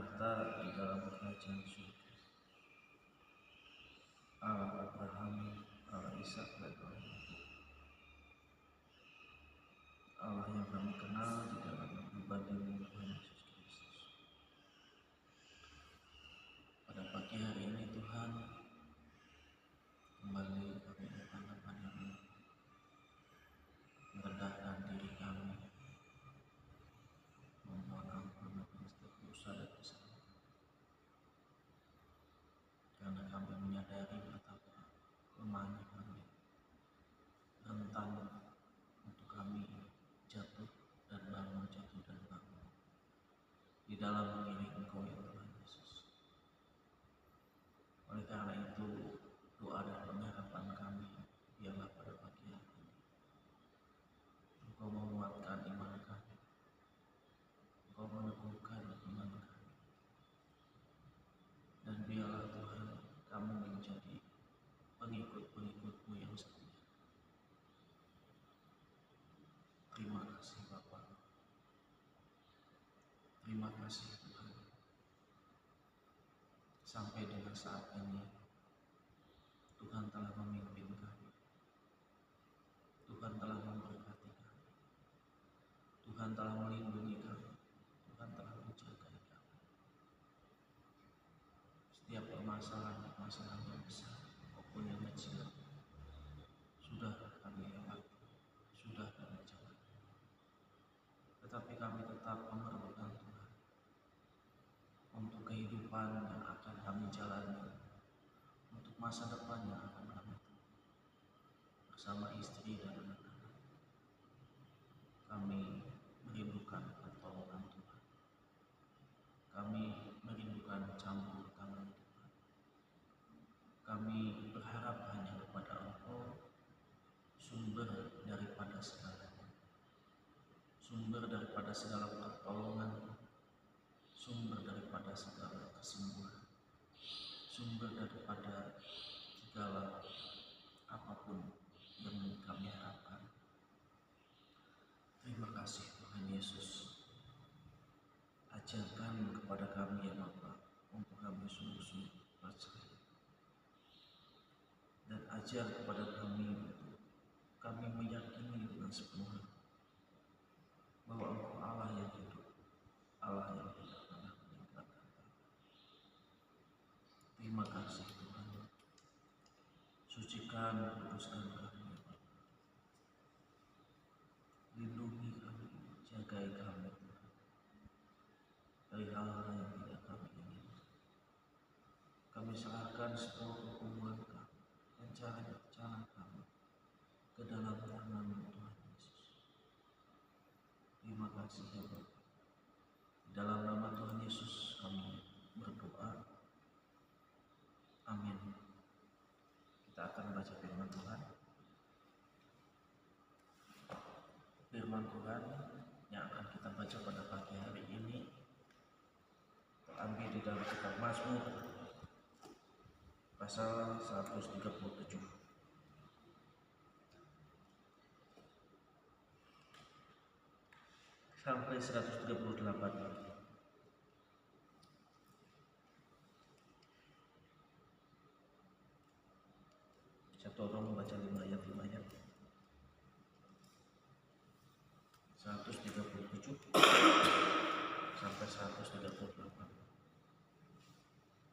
harta di dalam kerajaan surga. Allah Abraham, Allah Ishak dan Allah Yakub. Allah yang kami kenal di dalam pribadi Tuhan Yesus Kristus. Pada pagi hari ini Tuhan, kembali kami datang kepada-Mu, merendahkan diri kami, memohon ampun atas setiap dosa dan kesalahan. Karena kami menyadari betapa lemahnya kami, rentan untuk kami jatuh dan bangun, jatuh dan bangun di dalam mengiring Engkau ya Tuhan Yesus. Oleh karena itu, doa dan pengharapan kami biarlah pada pagi hari ini Engkau menguatkan iman kami, Engkau meneguhkan iman kami, dan biarlah Tuhan kami menjadi pengikut-pengikut-Mu yang setia. Terima kasih Bapa, terima kasih Tuhan. Sampai dengan saat ini Tuhan telah memimpin kami, Tuhan telah memberkati kami, Tuhan telah melindungi kami, Tuhan telah menjaga kami. Setiap permasalahan yang besar maupun yang kecil sudah kami lewati, sudah kami jalani. Tetapi kami tetap memerlukan Tuhan untuk kehidupan yang akan kami jalani, untuk masa depan yang akan kami tempuh bersama istri dan anak-anak. Kami merindukan pertolongan Tuhan. Kami merindukan campur tangan Tuhan. Kami berharap hanya kepada Engkau, sumber daripada segalanya, sumber daripada segala pertolongan, sumber daripada segala kesembuhan, sumber daripada segala apapun yang kami harapkan. Terima kasih Tuhan Yesus. Ajarkan kepada kami ya Bapa, untuk kami sungguh-sungguh percaya, dan ajar kepada kami untuk kami meyakini dengan sepenuh hati bahwa Engkau Allah yang hidup, Allah yang tidak pernah meninggalkan kami. Terima kasih Tuhan. Sucikan, kuduskan kami ya Bapa. Lindungi kami, jagai kami Tuhan, dari hal-hal yang tidak kami inginkan. Kami serahkan semua pergumulan kami, rencana-rencana kami ke dalam tangan-Mu Tuhan Yesus. Terima kasih ya Bapa. Di dalam nama Tuhan Yesus kami berdoa. Amin. Kita akan baca firman Tuhan. Firman Tuhan yang akan kita baca pada pagi hari ini terambil di dalam kitab Mazmur pasal 137 sampai 138. Satu orang membaca 5 ayat 137 sampai 138.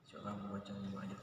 Seorang membaca 5 ayat.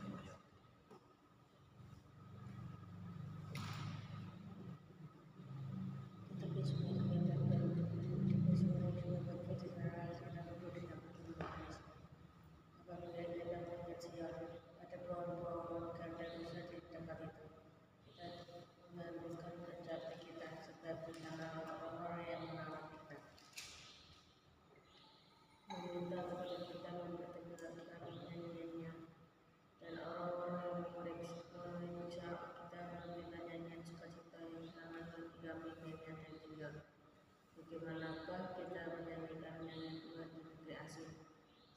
Bagaimanakah kita menyanyikan nyanyian Tuhan di negeri asing,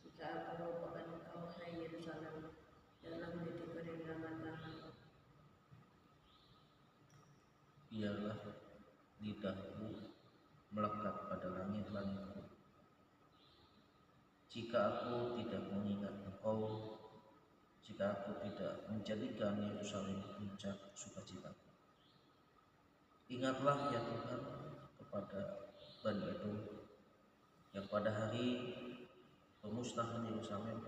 jika aku melupakan Engkau, hai Yerusalem, dalam titik keringangan tanahmu. Biarlah lidahku melekat pada langit-langitmu, jika aku tidak mengingat Engkau, jika aku tidak menjadikan Yerusalem puncak sukacitaku. Ingatlah ya Tuhan kepada Bani Edom yang pada hari pemusnahan Yerusalem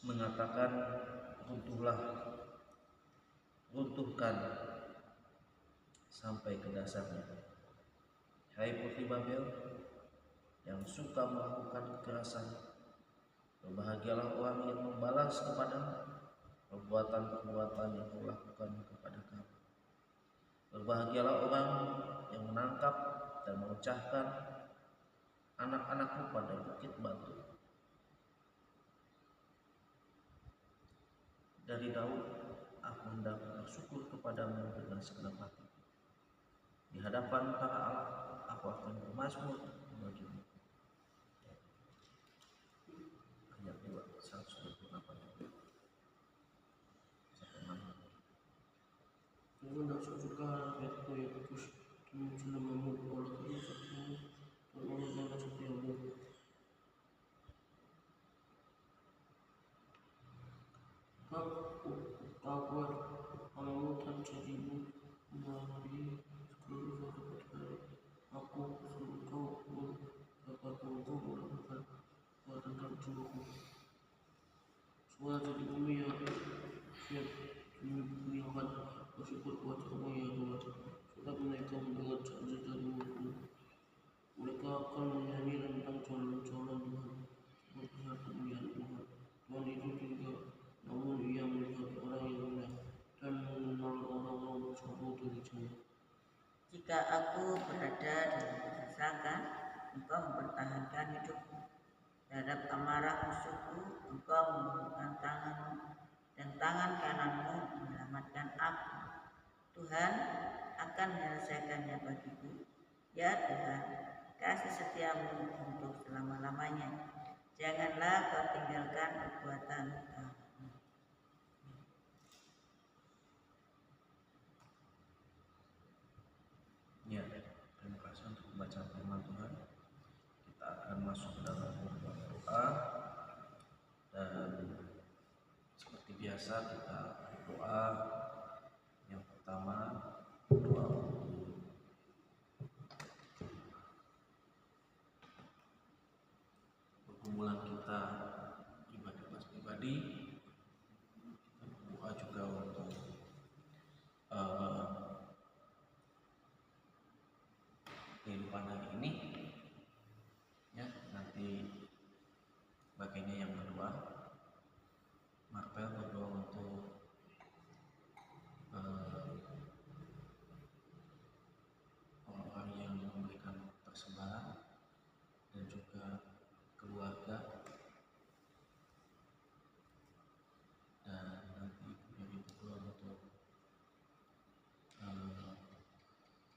mengatakan, runtuhlah, runtuhkan sampai ke dasarnya. Hai putri Babel yang suka melakukan kekerasan, berbahagialah orang yang membalas kepadamu perbuatan-perbuatan yang kau lakukan kepada kamu. Berbahagialah orang yang menangkap dan memecahkan anak-anakmu pada bukit batu. Dari Daud, aku hendak bersyukur kepadamu dengan segenap hati. Di hadapan para Allah, aku akan bermazmur bagimu. Ayat 2, 128. Tuhan dan suka ayatku yang kudus, memuji namamu, oleh karena satumu, dan oleh karena setiamu. Kabar alamu dan janjimu melalui seluruh dapat hari. Aku suruh kau pun dapat engkau melakukan badan dan jiwaku. Suara dari bumi yang siap dimuliakan, bersyukur wajahmu ya Tuhan. Sebab mereka mendengar janji dari mulutmu. Mereka akan menyanyi tentang jalan-jalan Tuhan, melihat kemuliaan Tuhan. Tuhan itu tinggal, namun ia melihat orang yang benar dan mengenal orang-orang bersambung dari jauh. Jika aku berada dalam kesesakan, Engkau mempertahankan hidupku. Terhadap amarah musuhku, Engkau menundukkan tanganmu, dan tangan kananmu menyelamatkan aku. Tuhan akan menyelesaikannya bagiku. Ya Tuhan, kasih setiamu untuk selama-lamanya. Janganlah kau tinggalkan perbuatan kamu. Ya, terima kasih untuk bacaan firman Tuhan. Kita akan masuk ke dalam doa, dan seperti biasa kita berdoa. Yang pertama, doa untuk pergumulan kita pribadi, kita berdoa juga untuk kehidupan hari ini. Ya, nanti bagiannya yang kedua, Marvel berdoa untuk orang-orang yang memberikan persembahan dan juga keluarga, dan nanti yang berdoa untuk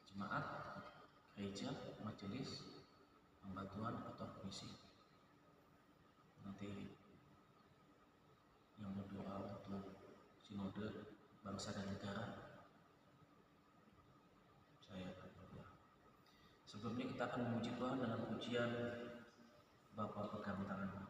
jemaat, gereja, majelis, pembatuan atau misi. Nanti yang berdoa untuk sinode bangsa dan negara. Saya akan berdoa. Sebelumnya kita akan memuji Tuhan dengan pujian Bapa pegang tanganmu.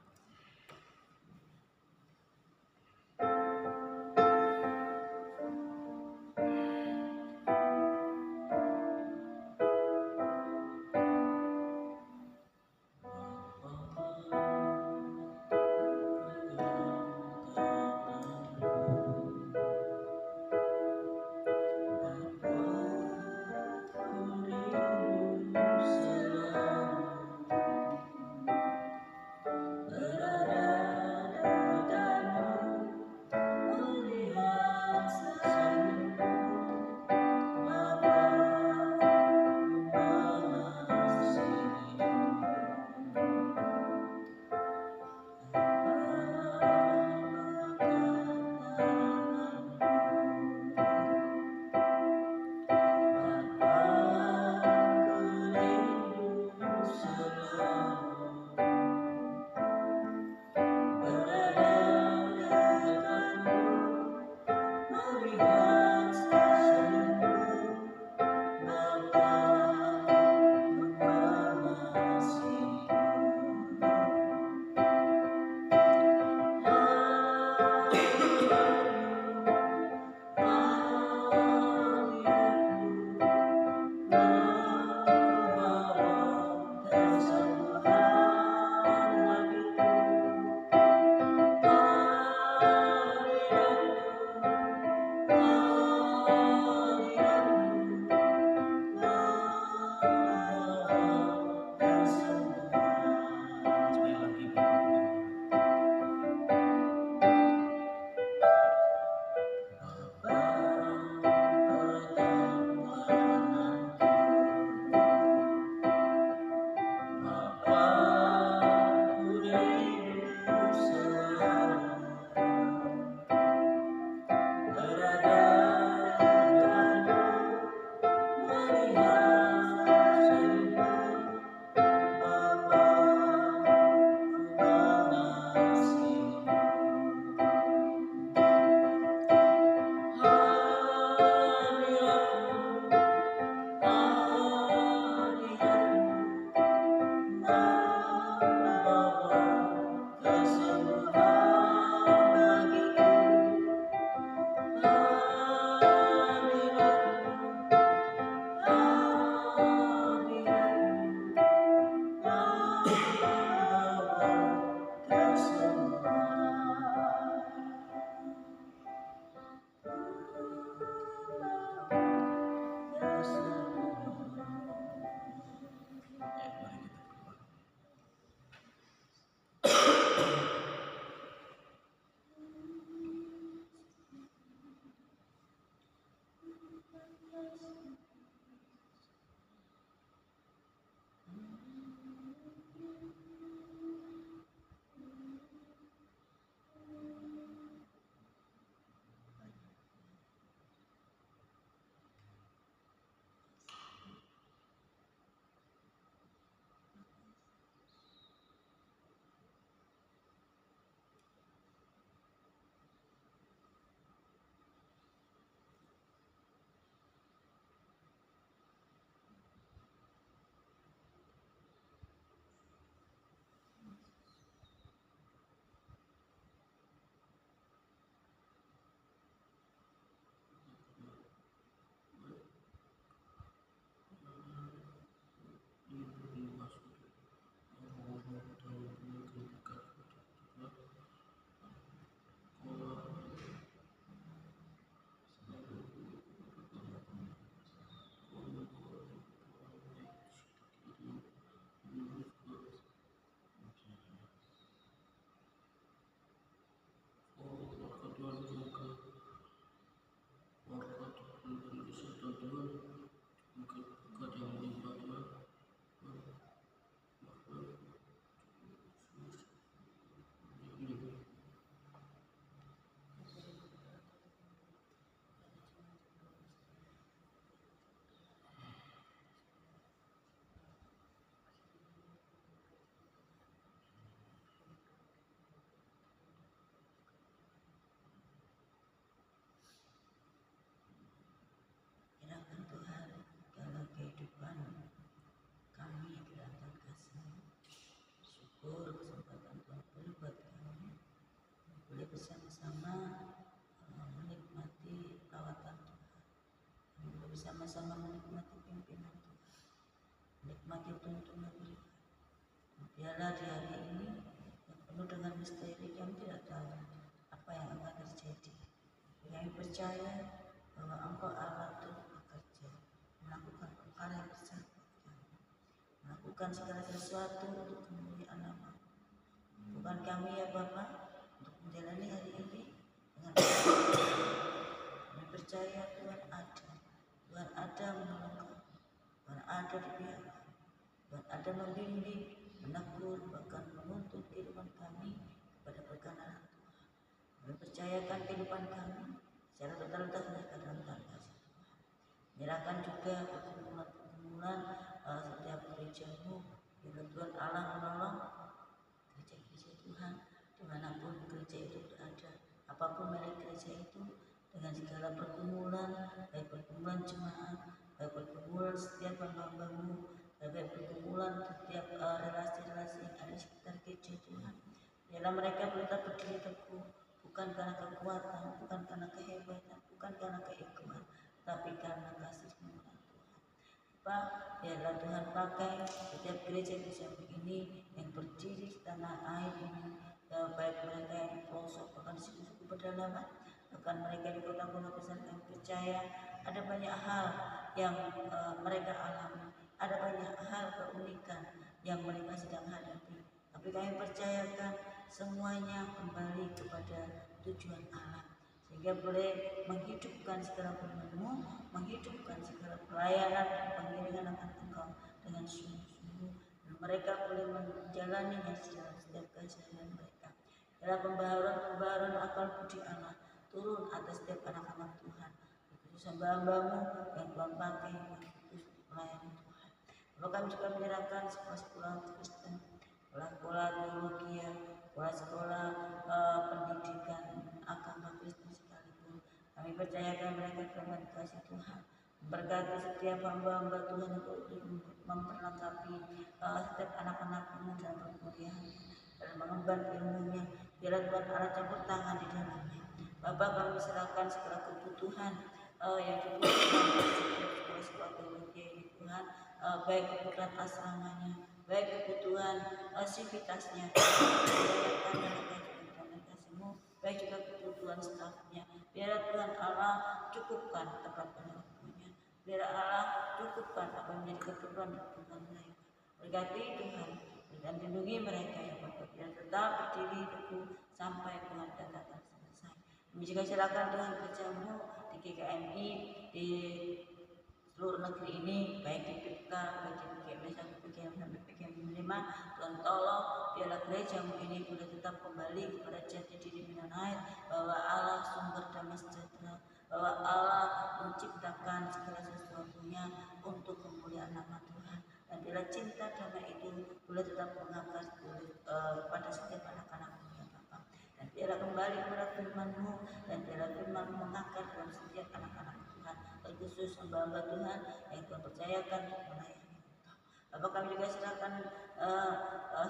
sama-sama menikmati pimpinan Tuhan, menikmati tuntunan beliau. Biarlah di hari ini yang penuh dengan misteri, kami tidak tahu apa yang akan terjadi. Kami percaya bahwa Engkau Allah itu bekerja, melakukan perkara yang besar, melakukan segala sesuatu untuk kemuliaan nama. Bukan kami ya Bapak untuk menjalani hari ini dengan kami percaya Tuhan ada menolong kami, Tuhan ada di pihak kami, Tuhan ada membimbing, menegur, bahkan menuntut kehidupan kami kepada perkenanan Tuhan. Kami percayakan kehidupan kami secara total mereka dalam tangan kasih Tuhan. Menyerahkan juga pergumulan setiap gerejamu, bila Tuhan Allah menolong gereja-gereja Tuhan dimanapun gereja itu berada, apapun merek gereja itu, dengan segala pergumulan, baik pergumulan jemaat, baik pergumulan setiap hamba-hambamu, baik pergumulan setiap relasi-relasi yang ada di sekitar gereja Tuhan. Biarlah mereka tetap berdiri teguh, bukan karena kekuatan, bukan karena kehebatan, bukan karena keegoan, tapi karena kasih murah Tuhan. Pak, biarlah Tuhan pakai setiap gereja-gereja ini yang berdiri di tanah air ini, baik mereka yang di pelosok, bahkan di suku-suku pedalaman, bahkan mereka di kota-kota besar. Kami percaya ada banyak hal yang mereka alami, ada banyak hal keunikan yang mereka sedang hadapi, tapi kami percayakan semuanya kembali kepada tujuan Allah, sehingga boleh menghidupkan segala firman-Mu, menghidupkan segala pelayanan dan pengiringan akan Engkau dengan sungguh-sungguh, dan mereka boleh menjalaninya secara setiap keseharian mereka. Dalam pembaharuan akal budi Allah turun atas setiap anak-anak Tuhan, khusus hamba-hamba-Mu yang Tuhan pakai untuk melayani Tuhan. Lalu kami juga menyerahkan sekolah-sekolah Kristen, sekolah-sekolah teologi, sekolah-sekolah pendidikan agama Kristen sekalipun. Kami percayakan mereka dalam kasih Tuhan, berkati setiap hamba-hamba Tuhan untuk memperlengkapi setiap anak-anak-Mu dalam perkuliahan dan mengemban ilmunya. Biarlah Tuhan Allah campur tangan di dalamnya. Bapak, kami serahkan segala kebutuhan yang dibutuhkan sekolah-sekolah teologi ini Tuhan, baik kebutuhan asramanya, baik kebutuhan sivitasnya, baik juga kebutuhan stafnya. Biarlah Tuhan Allah cukupkan tempat penelitiannya, biarlah Allah cukupkan apa yang menjadi kebutuhan mereka. Berkati Tuhan dan lindungi mereka yang Bapak, biar tetap berdiri teguh sampai Tuhan katakan selesai. Kami juga serahkan Tuhan kerja-Mu di GKMI, di seluruh negeri ini, baik di PIPKA, baik di PKM 1, PKM 2, PKM 5. Tuhan tolong biarlah gereja-Mu ini boleh tetap kembali kepada jati diri Minanaid, bahwa Allah sumber damai sejahtera, bahwa Allah menciptakan segala sesuatunya untuk kemuliaan nama Tuhan, dan biarlah cinta damai itu boleh tetap mengakar pada setiap anak-anak-Mu ya Bapa, dan biarlah kembali kepada firman-Mu, dan biarlah firman-Mu mengakar dalam setiap anak-anak Tuhan, terkhusus hamba-hamba Tuhan yang Tuhan percayakan untuk melayani Engkau. Bapak, kami juga serahkan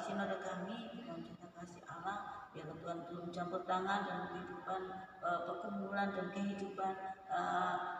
sinode kami dalam cinta kasih Allah, biarlah Tuhan turun campur tangan dalam kehidupan pergumulan dan kehidupan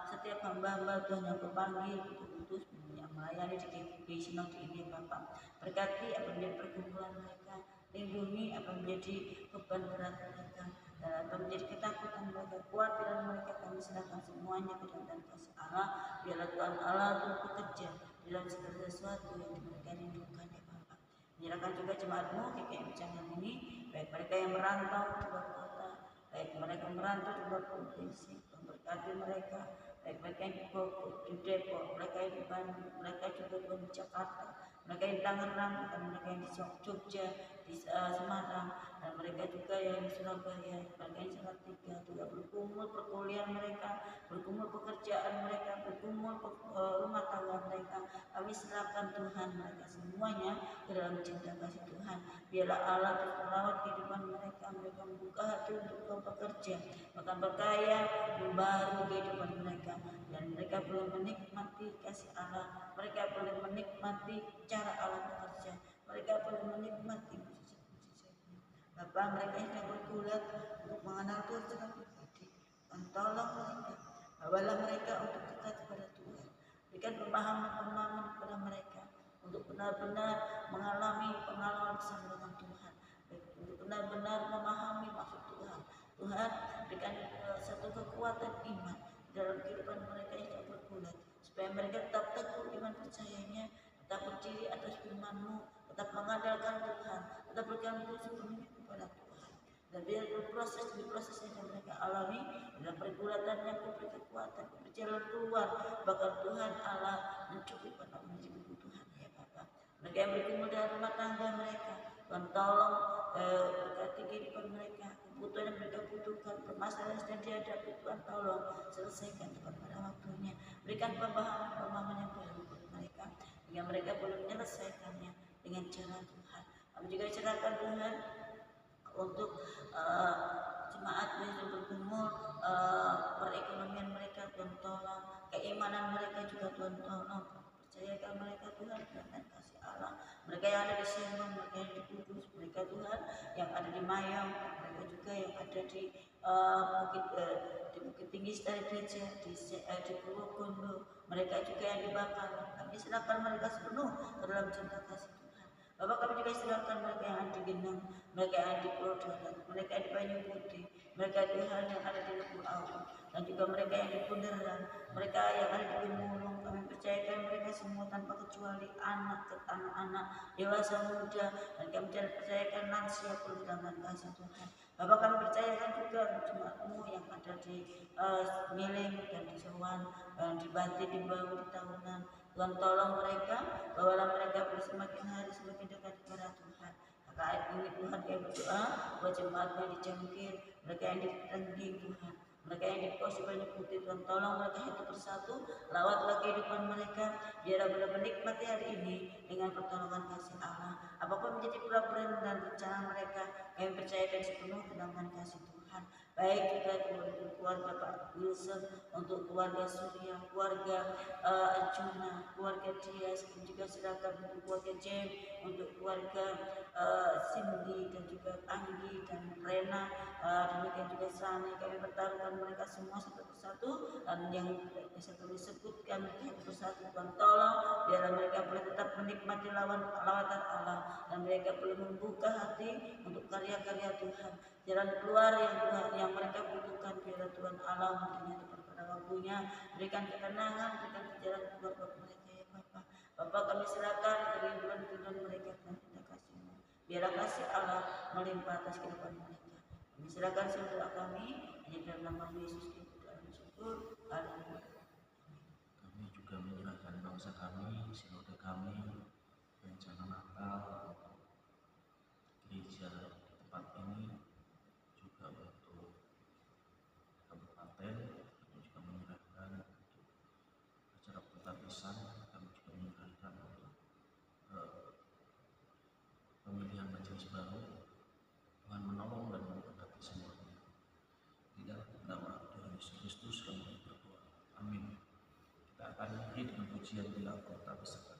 setiap hamba-hamba Tuhan yang berpanggil untuk kudus yang melayani di GKP sinode ini Bapak. Berkati apa menjadi pergumulan mereka, lindungi apa menjadi beban berat mereka, dan apa menjadi ketakutan mereka, kekhawatiran mereka, kami serahkan semuanya ke dalam kasih Allah. Biarlah Tuhan Allah turut bekerja dalam segala sesuatu yang mereka rindukan ya Bapak. Menyerahkan juga jemaat-Mu GKM Jangan ini, baik mereka yang merantau di luar kota, baik mereka merantau di luar provinsi, memberkati mereka, baik mereka yang di Depok, mereka yang di Bandung, mereka juga di Jakarta, mereka yang di Tangerang, dan mereka yang di Jogja, di Semarang, dan mereka juga yang di Surabaya, mereka yang di Salatiga, juga bergumul perkuliahan mereka, bergumul pekerjaan mereka, bergumul rumah tangga mereka. Kami serahkan Tuhan mereka semuanya ke dalam cinta kasih Tuhan. Biarlah Allah terus merawat kehidupan mereka, mereka membuka hati untuk bekerja, bahkan berkaya, membaru kehidupan mereka, dan mereka boleh menikmati kasih Allah, mereka boleh menikmati cara Allah bekerja, mereka boleh menikmati mujizat-mujizatnya. Bapak, mereka yang bergulat untuk mengenal Tuhan secara pribadi, tolong mereka, bawalah mereka untuk dekat kepada Tuhan, Berikan pemahaman-pemahaman kepada mereka untuk benar-benar mengalami pengalaman bersama dengan Tuhan, untuk benar-benar memahami maksud Tuhan. Tuhan berikan satu kekuatan iman dalam kehidupan mereka yang berbulat, supaya mereka tetap teguh iman percayanya, tetap berdiri atas firman-Mu, tetap mengandalkan Tuhan, tetap bergantung sepenuhnya kepada Tuhan. Dan biar berproses yang mereka alami dalam pergulatannya, beri kekuatan, berjalan keluar, bahkan Tuhan Allah mencukupi pada menjadi kebutuhan ya Bapa. Mereka yang berkumpul dalam rumah tangga mereka, Tuhan tolong berkati kehidupan mereka, kebutuhan yang mereka butuhkan, permasalahan yang sedang dihadapi, Tuhan tolong selesaikan tepat pada waktunya. Berikan pemahaman yang baru buat mereka, hingga mereka boleh menyelesaikannya dengan jalan Tuhan. Kami juga serahkan Tuhan untuk jemaat yang bergumul, perekonomian mereka Tuhan tolong, keimanan mereka juga Tuhan tolong, percayakan mereka Tuhan dengan kasih Allah. Mereka yang ada di Simbang, mereka yang di Kudus, mereka Tuhan yang ada di Mayang, mereka juga yang ada di Bukit Tinggi Setara Gereja, di Purwokondo, mereka juga yang di Bakalan. Kami serahkan mereka sepenuh ke dalam cinta kasih Tuhan. Bapak, kami juga serahkan mereka yang ada di Geneng, mereka yang ada di Pulau Darat, mereka yang di Banyu Putih, mereka Tuhan yang ada di Lebu Awu, dan juga mereka yang di Bundaran, mereka yang ada di Gunung. Kami percayakan mereka semua tanpa kecuali, anak-anak, dewasa muda, dan kami percayakan lansia penuh dengan kasih Tuhan. Bapak, kami percayakan juga jemaat-Mu yang ada di Miling dan di Sowan, dan di Bati, di Bau, di Tahunan. Tuhan tolong mereka, bawalah mereka semakin hari semakin dekat kepada Tuhan. Maka ini Tuhan kami berdoa buat jemaat-Mu di Jangkir, mereka yang di Rending Tuhan, mereka yang di Pos Banyu Putih, Tuhan tolong mereka itu bersatu, lawatlah kehidupan mereka, biar benar menikmati hari ini dengan pertolongan kasih Allah. Apapun menjadi program dan rencana mereka, kami percayakan sepenuh dengan kasih Tuhan. Baik juga untuk keluarga Pak Wilson, untuk keluarga Surya, keluarga Arjuna, keluarga Dias, dan juga serahkan untuk keluarga Jem, untuk keluarga Cindy dan juga Anggi dan Rena, demikian juga Sani. Kami bertaruhkan mereka semua satu persatu, dan yang bisa kami sebutkan satu persatu. Tuhan tolong biar mereka boleh tetap menikmati lawatan Allah, dan mereka boleh membuka hati untuk karya-karya Tuhan, jalan keluar yang mereka butuhkan. Biar Tuhan Allah memberinya tepat pada waktunya, berikan ketenangan, berikan jalan keluar buat mereka ya Bapak. Bapak, kami serahkan kerinduan mereka, Tuhan kita kasih-Mu. Biarlah kasih Allah melimpah atas kehidupan mereka. Kami serahkan semua kami hanya dalam nama Yesus Kristus dan bersyukur. Haleluya. Kami juga menyerahkan bangsa kami, sinode kami, rencana Natal gereja tempat ini, juga untuk kabupaten. Kami juga menyerahkan untuk acara pembaptisan, kami juga menyerahkan untuk pemilihan majelis baru. Tuhan menolong dan memberkati semuanya. Di dalam nama Tuhan Yesus Kristus kami berdoa. Amin. Kita akan akhiri dengan pujian bila kota beserta.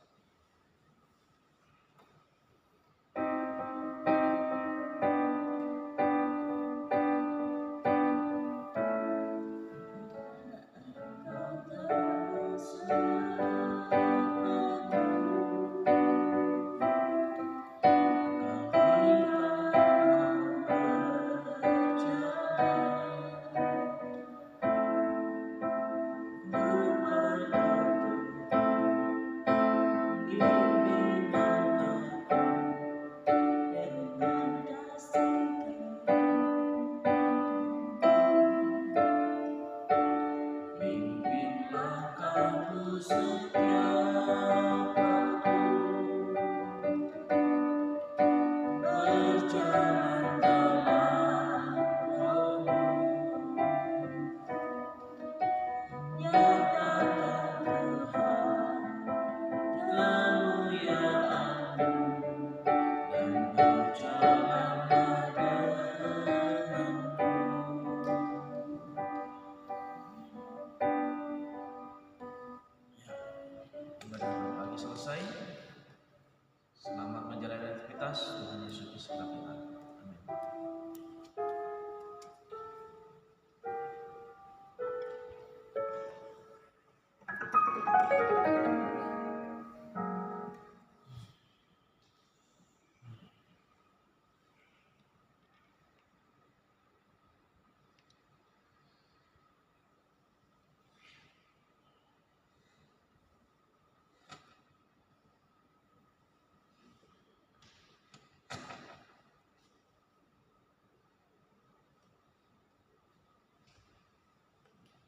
Pimpinlah kami